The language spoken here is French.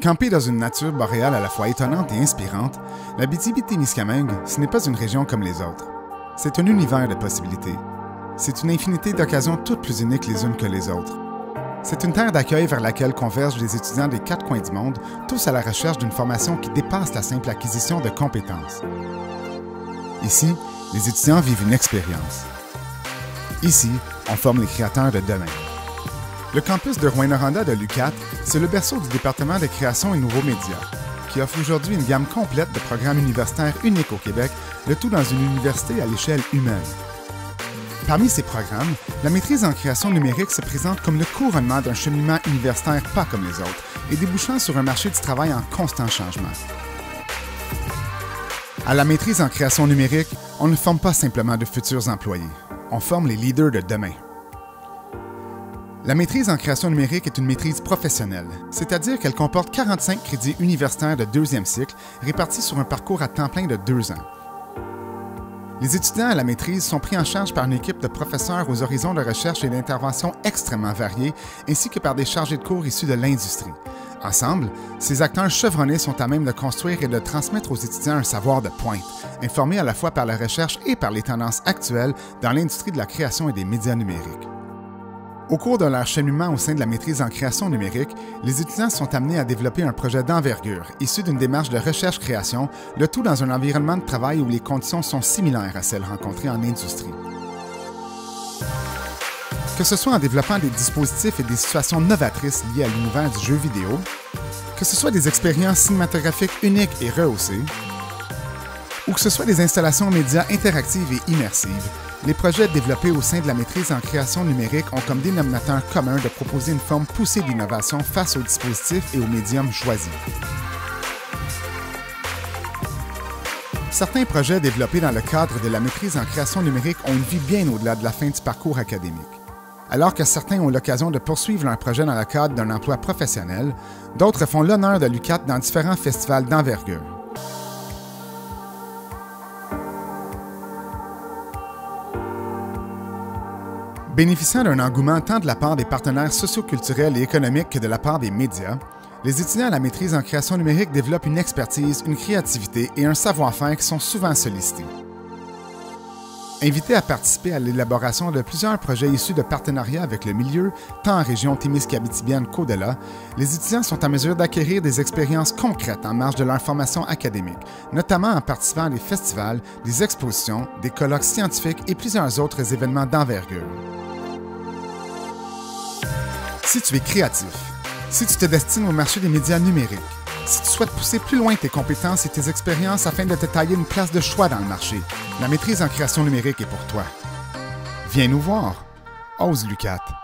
Campée dans une nature boréale à la fois étonnante et inspirante, l'Abitibi-Témiscamingue, ce n'est pas une région comme les autres. C'est un univers de possibilités. C'est une infinité d'occasions toutes plus uniques les unes que les autres. C'est une terre d'accueil vers laquelle convergent les étudiants des quatre coins du monde, tous à la recherche d'une formation qui dépasse la simple acquisition de compétences. Ici, les étudiants vivent une expérience. Ici, on forme les créateurs de demain. Le campus de Rouyn-Noranda de l'UQAT, c'est le berceau du département de création et nouveaux médias, qui offre aujourd'hui une gamme complète de programmes universitaires uniques au Québec, le tout dans une université à l'échelle humaine. Parmi ces programmes, la maîtrise en création numérique se présente comme le couronnement d'un cheminement universitaire pas comme les autres et débouchant sur un marché du travail en constant changement. À la maîtrise en création numérique, on ne forme pas simplement de futurs employés, on forme les leaders de demain. La maîtrise en création numérique est une maîtrise professionnelle, c'est-à-dire qu'elle comporte 45 crédits universitaires de deuxième cycle répartis sur un parcours à temps plein de 2 ans. Les étudiants à la maîtrise sont pris en charge par une équipe de professeurs aux horizons de recherche et d'intervention extrêmement variés, ainsi que par des chargés de cours issus de l'industrie. Ensemble, ces acteurs chevronnés sont à même de construire et de transmettre aux étudiants un savoir de pointe, informé à la fois par la recherche et par les tendances actuelles dans l'industrie de la création et des médias numériques. Au cours de leur cheminement au sein de la maîtrise en création numérique, les étudiants sont amenés à développer un projet d'envergure, issu d'une démarche de recherche-création, le tout dans un environnement de travail où les conditions sont similaires à celles rencontrées en industrie. Que ce soit en développant des dispositifs et des situations novatrices liées à l'univers du jeu vidéo, que ce soit des expériences cinématographiques uniques et rehaussées, ou que ce soit des installations médias interactives et immersives, les projets développés au sein de la maîtrise en création numérique ont comme dénominateur commun de proposer une forme poussée d'innovation face aux dispositifs et aux médiums choisis. Certains projets développés dans le cadre de la maîtrise en création numérique ont une vie bien au-delà de la fin du parcours académique. Alors que certains ont l'occasion de poursuivre leur projet dans le cadre d'un emploi professionnel, d'autres font l'honneur de l'UQAT dans différents festivals d'envergure. Bénéficiant d'un engouement tant de la part des partenaires socioculturels et économiques que de la part des médias, les étudiants à la maîtrise en création numérique développent une expertise, une créativité et un savoir-faire qui sont souvent sollicités. Invités à participer à l'élaboration de plusieurs projets issus de partenariats avec le milieu, tant en région témiscabitibienne qu'au-delà, les étudiants sont en mesure d'acquérir des expériences concrètes en marge de leur formation académique, notamment en participant à des festivals, des expositions, des colloques scientifiques et plusieurs autres événements d'envergure. Si tu es créatif, si tu te destines au marché des médias numériques, si tu souhaites pousser plus loin tes compétences et tes expériences afin de te tailler une place de choix dans le marché, la maîtrise en création numérique est pour toi. Viens nous voir. Ose l'UQAT.